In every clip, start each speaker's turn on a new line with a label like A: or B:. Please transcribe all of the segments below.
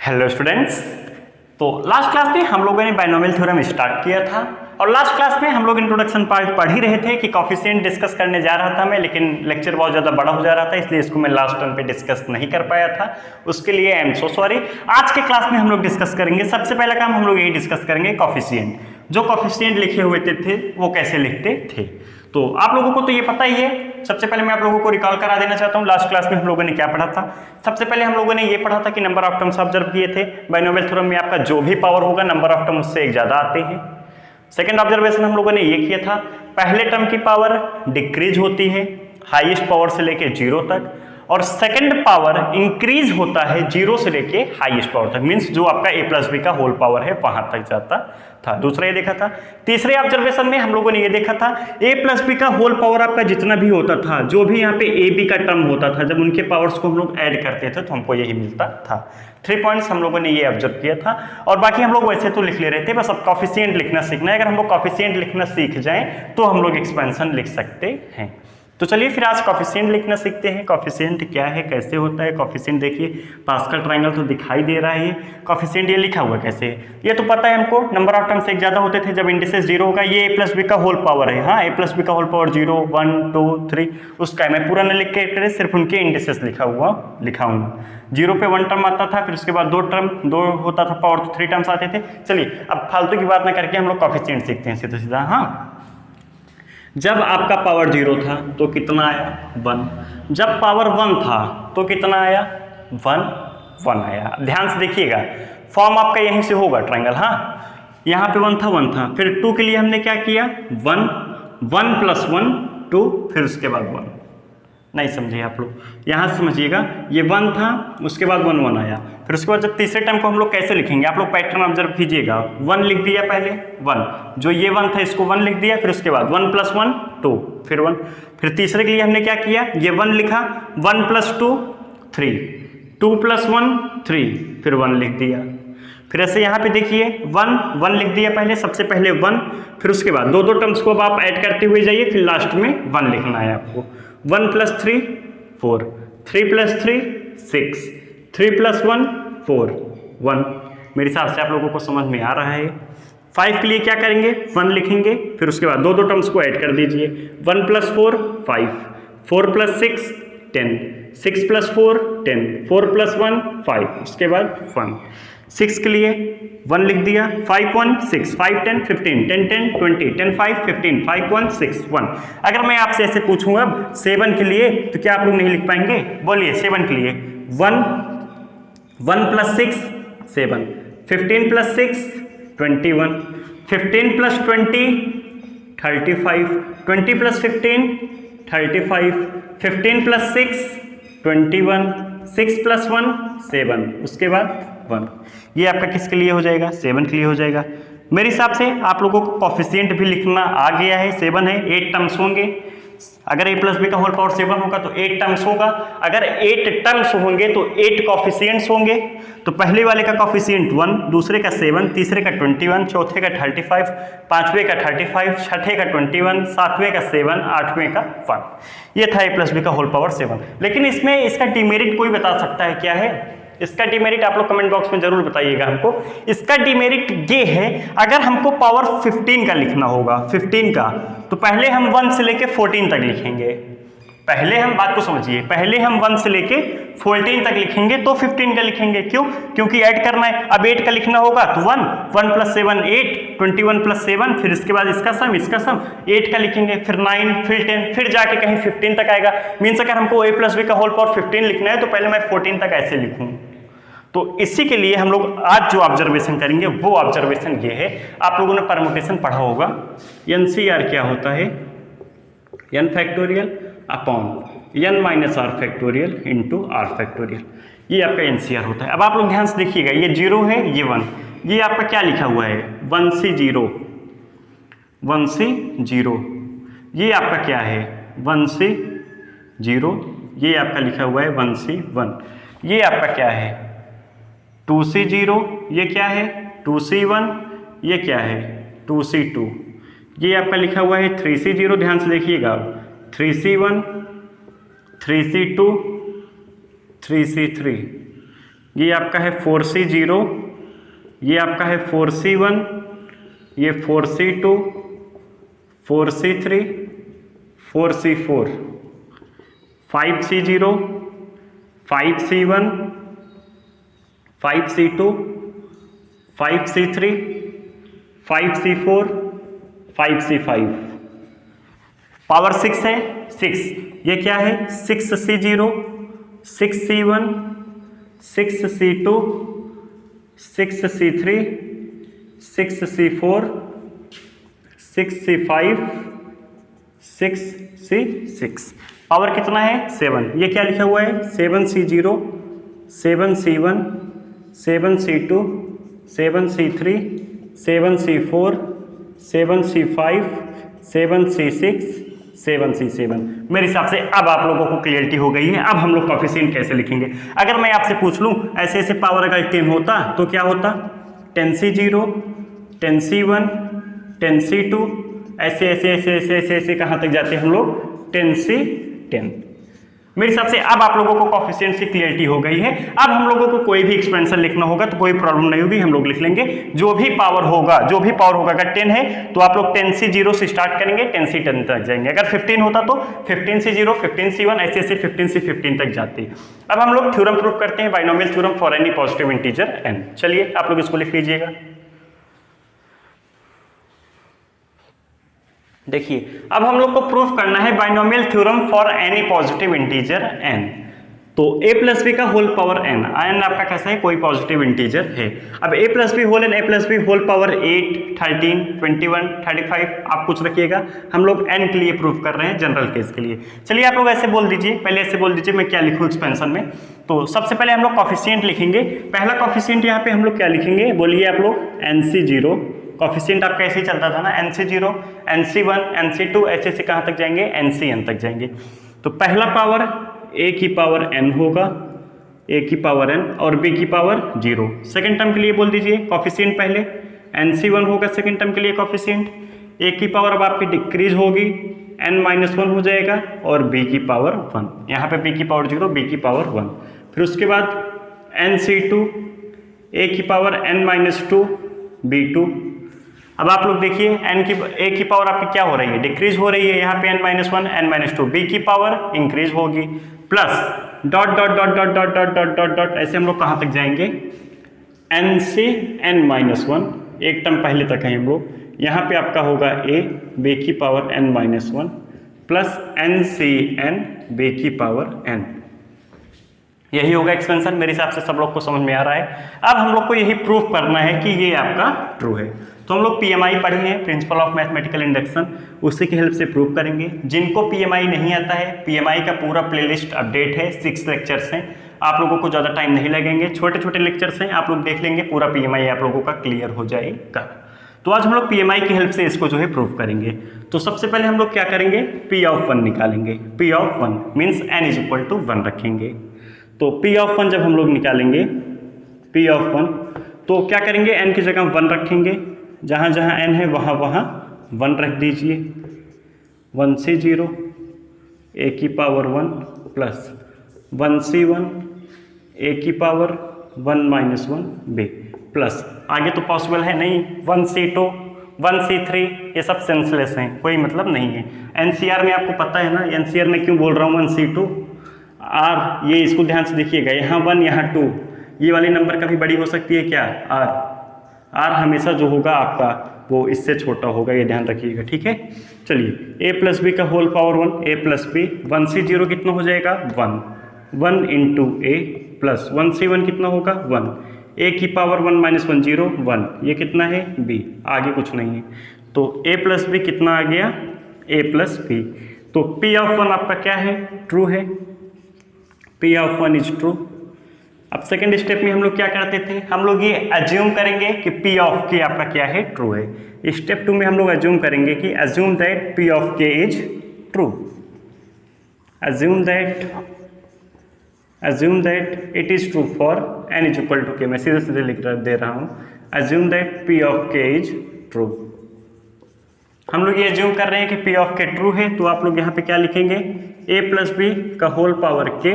A: Hello students. तो last class में हम लोगों ने बाइनोमियल थ्योरम स्टार्ट किया था और लास्ट क्लास में हम लोग इंट्रोडक्शन पार्ट पढ़ ही रहे थे कि कोफिशिएंट डिस्कस करने जा रहा था मैं, लेकिन लेक्चर बहुत ज़्यादा बड़ा हो जा रहा था इसलिए इसको मैं लास्ट टर्म पे डिस्कस नहीं कर पाया था। उसके लिए आई एम सो सॉरी। आज के क्लास में हम लोग डिस्कस करेंगे, सबसे पहला काम हम लोग यही डिस्कस करेंगे कोफिशिएंट। जो कोफिशिएंट लिखे हुए थे वो कैसे लिखते थे। तो आप लोगों को तो ये पता ही है। सबसे पहले मैं आप लोगों को रिकॉल करा देना चाहता हूँ लास्ट क्लास में हम लोगों ने क्या पढ़ा था। सबसे पहले हम लोगों ने ये पढ़ा था कि नंबर ऑफ टर्म्स ऑब्जर्व किए थे। बाइनोमियल थ्योरम में आपका जो भी पावर होगा नंबर ऑफ टर्म उससे एक ज्यादा आते हैं। सेकंड ऑब्जर्वेशन हम लोगों ने ये किया था, पहले टर्म की पावर डिक्रीज होती है हाईएस्ट पावर से लेके 0 तक, और सेकंड पावर इंक्रीज होता है 0 से लेके हाईएस्ट पावर तक, मींस जो आपका a प्लस बी का होल पावर है वहां तक जाता था। दूसरा ये देखा था। तीसरे ऑब्जर्वेशन में हम लोगों ने ये देखा था a प्लस बी का होल पावर आपका जितना भी होता था, जो भी यहाँ पे ए बी का टर्म होता था, जब उनके पावर्स को हम लोग ऐड करते थे तो हमको यही मिलता था। 3 पॉइंट्स हम लोगों ने ये ऑब्जर्व किया था और बाकी हम लोग वैसे तो लिख ले रहे थे, बस अब कोफिशिएंट लिखना सीखना है। अगर हम लोग कोफिशिएंट लिखना सीख जाएं तो हम लोग एक्सपेंशन लिख सकते हैं। तो चलिए फिर आज कोफिशिएंट लिखना सीखते हैं। कोफिशिएंट क्या है, कैसे होता है कोफिशिएंट। देखिए पास्कल ट्रायंगल तो दिखाई दे रहा है। कोफिशिएंट ये लिखा हुआ कैसे है ये तो पता है हमको। नंबर ऑफ टर्म्स एक ज्यादा होते थे जब इंडिसेस 0 होगा। ये a प्लस बी का होल पावर है। हाँ, a प्लस बी का होल पावर 0 1 2 3 उसका मैं पूरा न लिख के सिर्फ उनके इंडिसेस लिखाऊंगा। 0 पे 1 टर्म आता था, फिर उसके बाद 2 होता था पावर, तो 3 टर्म्स आते थे। चलिए अब फालतू की बात ना करके हम लोग कोफिशिएंट सीखते हैं सीधा सीधा। हाँ, जब आपका पावर 0 था तो कितना आया 1। जब पावर 1 था तो कितना आया 1 आया। ध्यान से देखिएगा, फॉर्म आपका यहीं से होगा ट्रायंगल। हाँ, यहाँ पे 1 था, फिर 2 के लिए हमने क्या किया 1 प्लस 1 2, फिर उसके बाद 1। नहीं समझे आप लोग, यहाँ से समझिएगा। ये 1 था, उसके बाद 1 आया, फिर उसके बाद जब तीसरे टर्म को हम लोग कैसे लिखेंगे आप लोग पैटर्न ऑब्जर्व कीजिएगा। 1 लिख दिया पहले 1, जो ये 1 था इसको 1 लिख दिया, फिर उसके बाद 1 प्लस 1 2 फिर 1। फिर तीसरे के लिए हमने क्या किया, ये 1 लिखा, 1 प्लस 2 3 2 प्लस 1 3 फिर 1 लिख दिया। फिर ऐसे यहाँ पे देखिए 1 लिख दिया पहले, सबसे पहले 1, फिर उसके बाद दो टर्म्स को अब आप ऐड करते हुए जाइए, फिर लास्ट में 1 लिखना है आपको। 1 प्लस 3 4 3 प्लस 3 6 3 प्लस 1 4 1। मेरे हिसाब से आप लोगों को समझ में आ रहा है। 5 के लिए क्या करेंगे 1 लिखेंगे, फिर उसके बाद दो टर्म्स को ऐड कर dीजिए। 1 प्लस 4 5 4 प्लस 6 10 6 प्लस 4 10 4 प्लस 1 5 उसके बाद 1। 6 के लिए 1 लिख दिया, 5 1 6 5 10 15 10 10 20 10 5 15 5 1 6 1। अगर मैं आपसे ऐसे पूछूंगा 7 के लिए तो क्या आप लोग नहीं लिख पाएंगे? बोलिए 7 के लिए 1 plus 6 7 15 plus 6 21 15 plus 20 35 20 plus 15 35 15 plus 6 21 6 plus 1 7 उसके बाद 1। ये आपका किसके लिए हो जाएगा 7 के लिए हो जाएगा। मेरे हिसाब से आप लोगों को कोफिशिएंट भी लिखना आ गया है। 7 है, 8 टर्म्स होंगे। अगर a प्लस बी का होल पावर 7 होगा तो 8 टर्म्स होगा। अगर 8 टर्म्स होंगे तो 8 कोफिशिएंट्स होंगे। तो पहले वाले का कोफिशिएंट 1, दूसरे का 7, तीसरे का 21, चौथे का 35, पांचवें का 35, छठे का 21, सातवें का 7, आठवें का 1। ये था a प्लस बी का होल पावर 7। लेकिन इसमें इसका डिमेरिट कोई बता सकता है क्या है? इसका डिमेरिट आप लोग कमेंट बॉक्स में जरूर बताइएगा हमको। इसका डिमेरिट ये है, अगर हमको पावर 15 का लिखना होगा 15 का, तो पहले हम 1 से लेके 14 तक लिखेंगे। पहले हम बात को समझिए, पहले हम 1 से लेके 14 तक लिखेंगे तो 15 का लिखेंगे। क्यों? क्योंकि ऐड करना है। अब 8 का लिखना होगा तो 1 प्लस 7 8 21 प्लस 7, फिर इसके बाद इसका सम 8 का लिखेंगे, फिर 9 फिर 10, फिर जाके कहीं 15 तक आएगा। मीन्स अगर हमको a प्लस बी का होल पावर 15 लिखना है तो पहले मैं 14 तक ऐसे लिखूं। तो इसी के लिए हम लोग आज जो ऑब्जर्वेशन करेंगे वो ऑब्जर्वेशन ये है। आप लोगों ने परमुटेशन पढ़ा होगा। NCR क्या होता है? n factorial upon n minus r factorial into r factorial. ये आपका NCR होता है। अब आप लोग ध्यान से देखिएगा, ये 0 है, ये 1, ये आपका क्या लिखा हुआ है 1 से 0 1 से 0। ये आपका क्या है 1 से 0, ये आपका लिखा हुआ है 1 से 1। ये आपका क्या है 2 से 0, ये क्या है 2 से 1, ये क्या है 2 से 2। ये आपका लिखा हुआ है 3 से 0, ध्यान से देखिएगा 3 से 1 3 से 2 3 से 3 ये आपका है 4C0, ये आपका है 4C1, ये 4C2, 4C3, 4C4, 5C0, 5C1, 5C2, 5C3, 5C4, 5C5, power 6 है 6, ये क्या है 6C0, 6C1, 6C2, 6C3, 6C4, 6C5, 6C6, power कितना है 7। ये क्या लिखा हुआ है 7C0, 7C1, 7C2, 7C3, 7C4, 7C5, 7C6, 7C7। मेरे हिसाब से अब आप लोगों को क्लियरिटी हो गई है। अब हम लोग कोएफिशिएंट कैसे लिखेंगे। अगर मैं आपसे पूछ लूं ऐसे ऐसे पावर अगर 10 होता तो क्या होता 10C0, 10C1, 10C2, ऐसे ऐसे ऐसे ऐसे ऐसे ऐसे कहाँ तक जाते हैं हम लोग 10C10। मेरे हिसाब से अब आप लोगों को कोएफिशिएंट्स की क्लियरिटी हो गई है। अब हम लोगों को कोई भी एक्सपेंशन लिखना होगा तो कोई प्रॉब्लम नहीं होगी, हम लोग लिख लेंगे। जो भी पावर होगा अगर 10 है तो आप लोग 10C0 से स्टार्ट करेंगे 10C10 तक जाएंगे। अगर 15 होता तो 15C0, 15C1 ऐसे ऐसे 15C15 तक जाते। अब हम लोग थ्योरम प्रूफ करते हैं, binomial theorem for any positive integer n। चलिए आप लोग इसको लिख लीजिएगा। देखिए अब हम लोग को प्रूफ करना है binomial theorem for any positive integer n। तो a प्लस बी का होल पावर n, n आपका कैसा है कोई पॉजिटिव इंटीजर है। अब a plus B whole n, a plus B whole power 8, 13, 21, 35 आप कुछ रखिएगा। हम लोग n के लिए प्रूफ कर रहे हैं जनरल केस के लिए। चलिए आप लोग ऐसे बोल दीजिए, पहले ऐसे बोल दीजिए मैं क्या लिखूँ एक्सपेंशन में। तो सबसे पहले हम लोग कोएफिशिएंट लिखेंगे। पहला कोएफिशिएंट यहाँ पे हम लोग क्या लिखेंगे बोलिए आप लोग NC0। कोएफिशिएंट आपका ऐसे ही चलता था ना NC0, NC1, NC2 ऐसे से कहाँ तक जाएंगे NCn तक जाएंगे। तो पहला पावर a की पावर n होगा, a की पावर n और b की पावर 0। सेकेंड टर्म के लिए बोल दीजिए कोएफिशिएंट पहले NC1 होगा, सेकेंड टर्म के लिए कोएफिशिएंट a की पावर अब आपकी डिक्रीज होगी n-1 हो जाएगा और b की पावर 1, यहाँ पे b की पावर 0, b की पावर 1। फिर उसके बाद NC2, a की पावर n-2, b2। अब आप लोग देखिए a की पावर आपकी क्या हो रही है डिक्रीज हो रही है, यहाँ पे n-1, n-2, b की पावर इंक्रीज होगी plus dot dot dot dot dot dot dot dot dot ऐसे हम लोग कहाँ तक जाएंगे n से n-1, एक टर्म पहले तक है हम लोग। यहाँ पे आपका होगा a, b की पावर n-1 प्लस n से n, b की पावर n। यही होगा एक्सपेंशन। मेरे हिसाब से सब लोग को समझ में आ रहा है। अब हम लोग को यही प्रूफ करना है कि ये आपका ट्रू है। तो हम लोग PMI पढ़े हैं, प्रिंसिपल ऑफ मैथमेटिकल इंडक्शन, उसी की हेल्प से प्रूफ करेंगे। जिनको PMI नहीं आता है, PMI का पूरा प्लेलिस्ट अपडेट है, 6 लेक्चर्स हैं, आप लोगों को ज़्यादा टाइम नहीं लगेंगे, छोटे छोटे लेक्चर्स हैं, आप लोग देख लेंगे, पूरा PMI आप लोगों का क्लियर हो जाएगा। तो आज हम लोग PMI की हेल्प से इसको जो है प्रूफ करेंगे। तो सबसे पहले हम लोग क्या करेंगे P ऑफ 1 निकालेंगे। P ऑफ 1 मीन्स n = 1 रखेंगे। तो P ऑफ 1 जब हम लोग निकालेंगे P ऑफ 1 तो क्या करेंगे n की जगह 1 रखेंगे, जहाँ जहाँ n है वहाँ वहाँ 1 रख दीजिए। 1C0 a की पावर 1 प्लस 1C1 a की पावर 1-1 b प्लस आगे तो पॉसिबल है नहीं 1C2 1C3 ये सब सेंसलेस हैं, कोई मतलब नहीं है। NCR में आपको पता है ना, NCR में क्यों बोल रहा हूँ 1C2 R, ये इसको ध्यान से देखिएगा, यहाँ 1 यहाँ 2, ये वाली नंबर कभी बड़ी हो सकती है क्या R हमेशा जो होगा आपका वो इससे छोटा होगा, ये ध्यान रखिएगा, ठीक है। चलिए a प्लस बी का whole power 1, a plus B 1C0 कितना हो जाएगा 1 इंटू a प्लस 1C1 कितना होगा 1, a की पावर 1-1 0 1, ये कितना है b, आगे कुछ नहीं है। तो a प्लस बी कितना आ गया a प्लस बी। तो P ऑफ 1 आपका क्या है ट्रू है, P ऑफ 1 इज ट्रू। अब सेकेंड स्टेप में हम लोग क्या करते थे, हम लोग ये अज्यूम करेंगे कि P ऑफ K आपका क्या है ट्रू है। स्टेप 2 में हम लोग अज्यूम करेंगे कि assume that P of K is true, assume that it is true for n equal to k। मैं सीधे सीधे लिख दे रहा हूँ, assume that P of K is true. हम लोग ये अज्यूम कर रहे हैं कि P ऑफ K ट्रू है, तो आप लोग यहाँ पे क्या लिखेंगे a प्लस बी का whole power k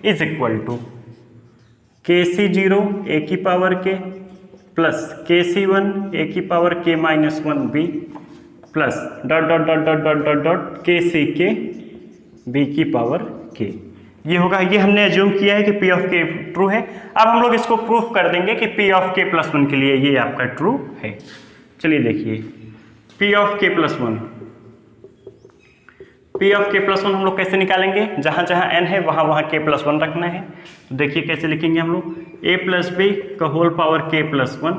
A: is equal to K C zero A की पावर के प्लस के सी वन ए की power K minus one B plus dot dot dot dot dot dot dot K C के B की power के। ये होगा, ये हमने एज्यूम किया है कि पी ऑफ के ट्रू है। अब हम लोग इसको प्रूफ कर देंगे कि पी ऑफ के प्लस वन के लिए ये आपका ट्रू है। चलिए देखिए, पी ऑफ के प्लस वन, पी ऑफ के प्लस वन हम लोग कैसे निकालेंगे, जहां जहां एन है वहां वहां के प्लस वन रखना है। तो देखिए कैसे लिखेंगे हम लोग, ए प्लस बी का whole power K plus one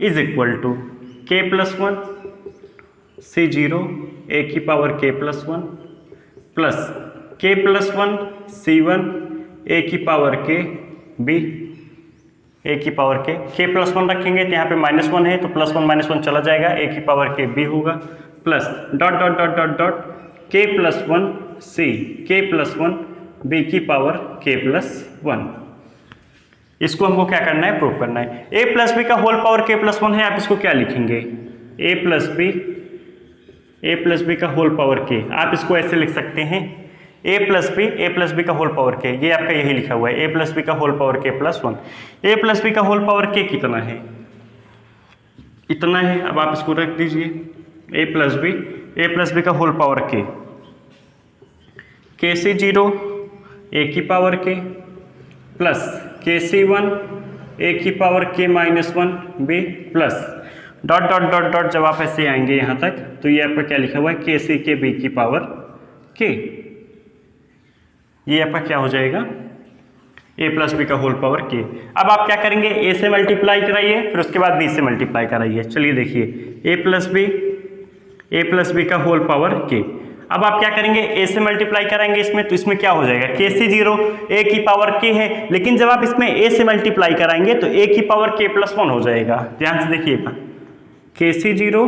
A: is equal to K plus one C zero A की power K plus one plus K plus one C one A की पावर के बी ए की पावर के प्लस वन रखेंगे तो यहाँ पे minus one है तो प्लस वन माइनस वन चला जाएगा, ए की पावर के बी होगा plus dot dot dot dot dot के प्लस वन सी के प्लस वन बी की पावर के प्लस वन। इसको हमको क्या करना है, प्रूफ करना है। ए प्लस बी का whole power K plus one है, आप इसको क्या लिखेंगे, ए प्लस बी का होल पावर के, आप इसको ऐसे लिख सकते हैं ए प्लस बी का होल पावर के, ये आपका यही लिखा हुआ है ए प्लस बी का whole power K plus one. ए प्लस बी का होल पावर के कितना है, इतना है। अब आप इसको रख दीजिए, ए प्लस बी का होल पावर के सी जीरो ए की पावर के प्लस के सी वन ए की power K minus one B plus dot dot dot dot. जब आप ऐसे आएंगे यहाँ तक तो ये आपका क्या लिखा हुआ है, के सी के बी की पावर के। ये आपका क्या हो जाएगा, ए प्लस बी का होल पावर के। अब आप क्या करेंगे, ए से मल्टीप्लाई कराइए फिर उसके बाद बी से मल्टीप्लाई कराइए। चलिए देखिए, ए प्लस बी का होल पावर के। अब आप क्या करेंगे, ए से मल्टीप्लाई कराएंगे इसमें तो इसमें क्या हो जाएगा, के सी जीरो ए की पावर के है, लेकिन जब आप इसमें ए से मल्टीप्लाई कराएंगे तो ए की पावर के प्लस वन हो जाएगा। ध्यान से देखिएगा, के सी जीरो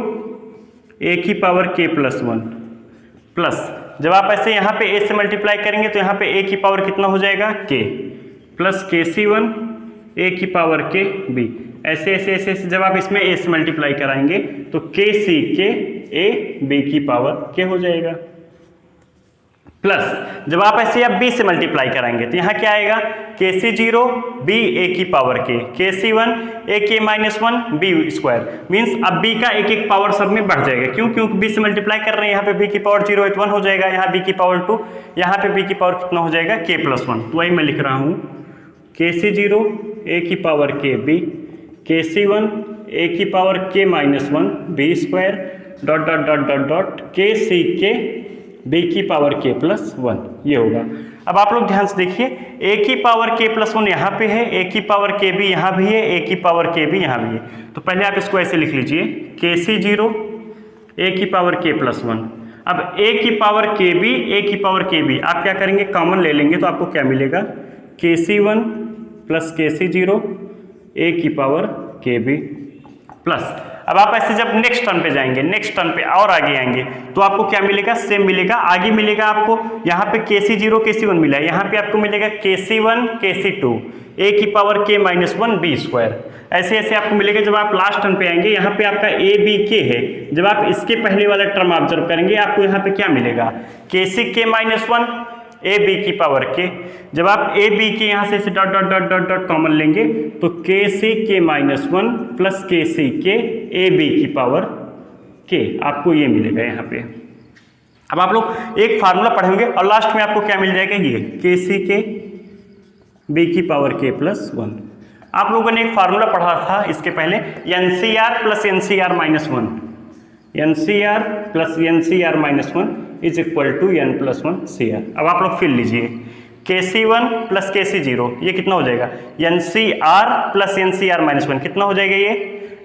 A: ए की power K plus one plus जब आप ऐसे यहाँ पे ए से मल्टीप्लाई करेंगे तो यहाँ पे ए की पावर कितना हो जाएगा, के प्लस के सी वन ए की पावर के बी। ऐसे ऐसे ऐसे ऐसे जब आप इसमें ए से मल्टीप्लाई कराएंगे तो के सी के ए बी की पावर के हो जाएगा प्लस जब आप ऐसे आप बी से मल्टीप्लाई कराएंगे तो यहाँ क्या आएगा, के सी जीरो बी ए की पावर के सी one A K minus one B square. Means अब बी का एक एक पावर सब में बढ़ जाएगा, क्यों, क्योंकि बी से मल्टीप्लाई कर रहे हैं, यहाँ पे बी की पावर जीरो वन हो जाएगा, यहाँ बी की पावर टू, यहाँ पे बी की पावर कितना हो जाएगा, के प्लस वन। तो वही मैं लिख रहा हूँ, के सी जीरो ए की पावर के बी के सी वन ए की power K minus one B square dot dot dot dot dot K C के बी की पावर के प्लस वन। ये होगा। अब आप लोग ध्यान से देखिए, ए की पावर के प्लस वन यहाँ पे है, ए की पावर के बी यहाँ भी है, ए की पावर के बी यहाँ भी है। तो पहले आप इसको ऐसे लिख लीजिए, के सी जीरो ए की पावर के प्लस वन। अब ए की पावर के बी ए की पावर के बी आप क्या करेंगे, कॉमन ले लेंगे तो आपको क्या मिलेगा, के सी वन प्लस के सी जीरो ए की पावर के बी प्लस। अब आप ऐसे जब नेक्स्ट टर्म पे जाएंगे, नेक्स्ट टर्म पे और आगे आएंगे तो आपको क्या मिलेगा, सेम मिलेगा। आगे मिलेगा आपको यहाँ पे के सी जीरो के सी वन मिला है, यहाँ पे आपको मिलेगा के सी वन के सी टू ए की power K minus one B square. ऐसे ऐसे आपको मिलेगा। जब आप लास्ट टर्म पे आएंगे, यहाँ पे आपका ए बी के है, जब आप इसके पहले वाला टर्म ऑब्जर्व करेंगे आपको यहाँ पे क्या मिलेगा, के सी के माइनस वन ए बी की पावर के। जब आप ए बी के यहाँ से dot dot dot dot dot common लेंगे तो के सी के माइनस वन प्लस के सी के ए बी की पावर के, आपको ये मिलेगा यहाँ पे। अब आप लोग एक फार्मूला पढ़ेंगे और लास्ट में आपको क्या मिल जाएगा, ये के सी के बी की पावर के प्लस वन। आप लोगों ने एक फार्मूला पढ़ा था इसके पहले, N C R plus N C R minus one, N C R plus N C R minus one is equal to N plus one C R. अब आप लोग फिर लीजिए, के सी वन प्लस के सी जीरो, ये कितना हो जाएगा, N C R plus N C R minus one, कितना हो जाएगा, ये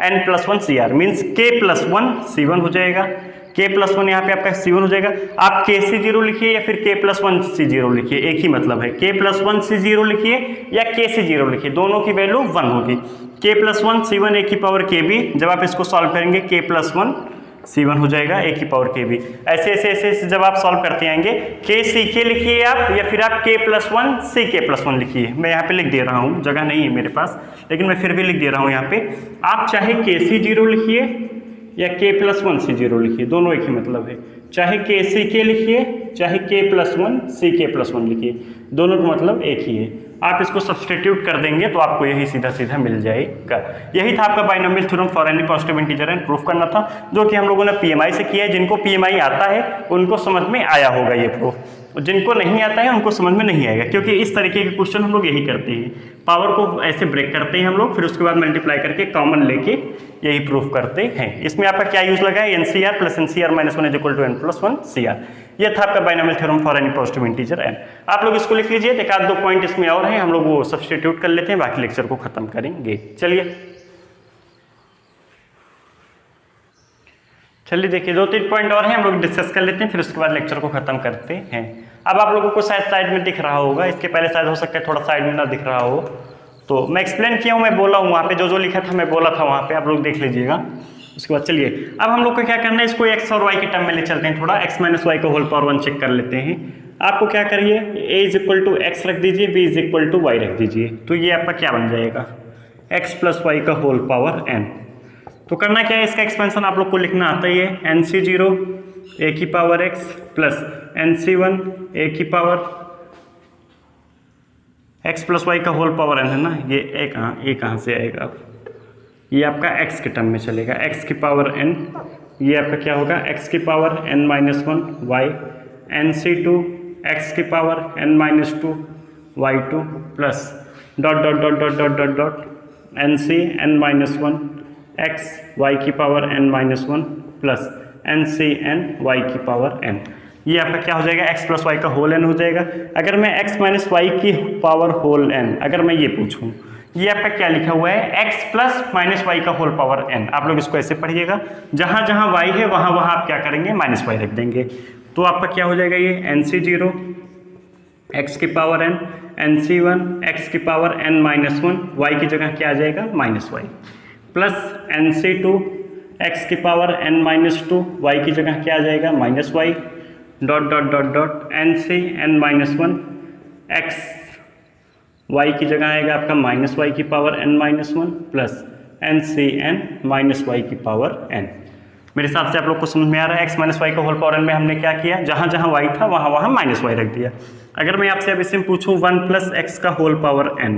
A: N plus one C R, means K plus one C one हो जाएगा। के प्लस वन यहाँ पे आपका सी वन हो जाएगा। आप के सी जीरो लिखिए या फिर के प्लस वन सी जीरो लिखिए, एक ही मतलब है। के प्लस वन सी जीरो लिखिए या के सी जीरो लिखिए, दोनों की वैल्यू वन होगी। के plus one C one A की पावर के बी, जब आप इसको सॉल्व करेंगे के प्लस वन सी वन हो जाएगा ए की पावर के बी। ऐसे ऐसे ऐसे जब आप सॉल्व करते आएंगे, के सी के लिखिए आप या फिर आप के प्लस वन सी के प्लस वन लिखिए। मैं यहाँ पे लिख दे रहा हूँ, जगह नहीं है मेरे पास लेकिन मैं फिर भी लिख दे रहा हूँ यहाँ पे। आप चाहे के सी जीरो लिखिए या के प्लस वन सी जीरो लिखिए, दोनों एक ही मतलब है। चाहे के सी के लिखिए चाहे के प्लस वन सी के प्लस वन लिखिए, दोनों का मतलब एक ही है। आप इसको सब्सटीट्यूट कर देंगे तो आपको यही सीधा सीधा मिल जाएगा। यही था आपका binomial theorem for any positive integer and proof करना था, जो कि हम लोगों ने पीएमआई से किया है। जिनको पीएमआई आता है उनको समझ में आया होगा ये प्रूफ, जिनको नहीं आता है उनको समझ में नहीं आएगा, क्योंकि इस तरीके के क्वेश्चन हम लोग यही करते हैं, पावर को ऐसे ब्रेक करते हैं हम लोग, फिर उसके बाद मल्टीप्लाई करके कॉमन लेके यही प्रूफ करते हैं। इसमें आपका क्या यूज लगा है, N C R plus N C R minus 1 is equal to N plus 1 C R. ये था आपका binomial theorem for any positive integer N. आप लोग इसको लिख लीजिए, एक आध दो पॉइंट इसमें और हैं, हम लोग वो सब्सटीट्यूट कर लेते हैं, बाकी लेक्चर को खत्म करेंगे। चलिए देखिए 2-3 पॉइंट और हैं, हम लोग डिस्कस कर लेते हैं, फिर उसके बाद लेक्चर को खत्म करते हैं। अब आप लोगों को शायद साइड में दिख रहा होगा, इसके पहले शायद हो सकता है थोड़ा साइड में ना दिख रहा हो, तो मैं एक्सप्लेन किया हूँ, मैं बोला हूँ वहाँ पे जो लिखा था मैं बोला था वहाँ पे, आप लोग देख लीजिएगा। उसके बाद चलिए अब हम लोग को क्या करना है, इसको एक्स और वाई के टर्म में ले चलते हैं, थोड़ा एक्स माइनस वाई का होल पावर 1 चेक कर लेते हैं। आपको क्या करिए, A is equal to X रख दीजिए, B is equal to Y रख दीजिए, तो ये आपका क्या बन जाएगा, एक्स प्लस वाई का होल पावर एन। तो करना क्या है, इसका एक्सपेंशन आप लोग को लिखना आता ही है, एन सी जीरो ए की power X plus N C one A की पावर एक्स प्लस वाई का होल पावर एन है ना, ये कहाँ से आएगा, ये आपका x के टर्म में चलेगा, x की पावर n, ये आपका क्या होगा, x की power n minus 1 y N C two X की power n minus 2 y2 plus dot dot dot dot dot dot dot N C n minus 1 x y की power n minus 1 plus N C n y की power n। ये आपका क्या हो जाएगा, x plus Y का whole n हो जाएगा। अगर मैं x माइनस वाई की पावर होल n, अगर मैं ये पूछूं, ये आपका क्या लिखा हुआ है, x प्लस माइनस वाई का होल पावर n। आप लोग इसको ऐसे पढ़िएगा, जहां जहां y है वहां वहां आप क्या करेंगे, माइनस वाई रख देंगे, तो आपका क्या हो जाएगा, ये एन सी जीरो एक्स की power n, N C one X की पावर n माइनस 1, वाई की जगह क्या आ जाएगा, minus Y, plus N C two X की पावर n माइनस 2, वाई की जगह क्या आ जाएगा, minus Y, dot dot dot dot N C n minus 1 X y की जगह आएगा आपका माइनस वाई की power n minus 1 plus N C n minus Y की पावर n। मेरे हिसाब से आप लोग को समझ में आ रहा है, x माइनस वाई का होल पावर n में हमने क्या किया, जहां जहां y था वहां वहां माइनस वाई रख दिया। अगर मैं आपसे अब इसमें पूछूं 1 प्लस एक्स का whole power n,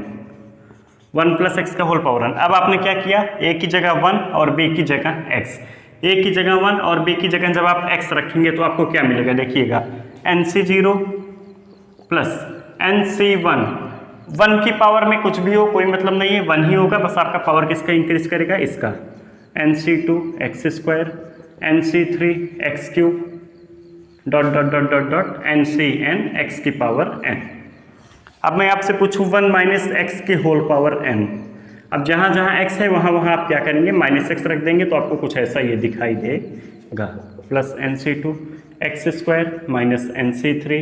A: 1 plus X का होल पावर n, अब आपने क्या किया, a की जगह 1 और b की जगह x, a की जगह 1 और b की जगह जब आप x रखेंगे तो आपको क्या मिलेगा, देखिएगा N C zero plus N C one, 1 की पावर में कुछ भी हो कोई मतलब नहीं है, 1 ही होगा, बस आपका पावर किसका इंक्रीज करेगा, इसका, N C two X square N C three X cube dot dot dot dot dot N C N X की पावर n। अब मैं आपसे पूछूं 1 माइनस एक्स की होल पावर n, अब जहां जहां x है वहां वहां आप क्या करेंगे, माइनस एक्स रख देंगे, तो आपको कुछ ऐसा ये दिखाई देगा, plus N C two X square minus N C three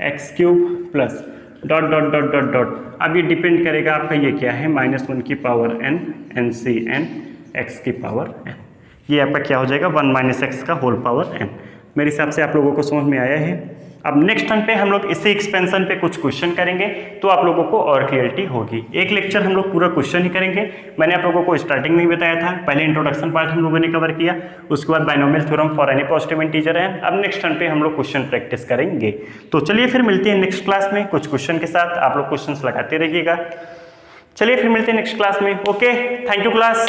A: X cube plus dot dot dot dot dot. अब ये डिपेंड करेगा आपका ये क्या है, माइनस 1 की power n N C N X की पावर n। ये आपका क्या हो जाएगा, 1 माइनस एक्स का होल पावर n। मेरे हिसाब से आप लोगों को समझ में आया है। अब नेक्स्ट टर्म पे हम लोग इसी एक्सपेंशन पे कुछ क्वेश्चन करेंगे, तो आप लोगों को और क्लियरिटी होगी। एक लेक्चर हम लोग पूरा क्वेश्चन ही करेंगे, मैंने आप लोगों को स्टार्टिंग में ही बताया था, पहले इंट्रोडक्शन पार्ट हम लोगों ने कवर किया, उसके बाद binomial theorem for any positive integer है। अब नेक्स्ट टर्म पे हम लोग क्वेश्चन प्रैक्टिस करेंगे। तो चलिए फिर मिलते हैं नेक्स्ट क्लास में कुछ क्वेश्चन के साथ, आप लोग क्वेश्चन लगाते रहिएगा। चलिए फिर मिलते हैं नेक्स्ट क्लास में। Okay, thank you class.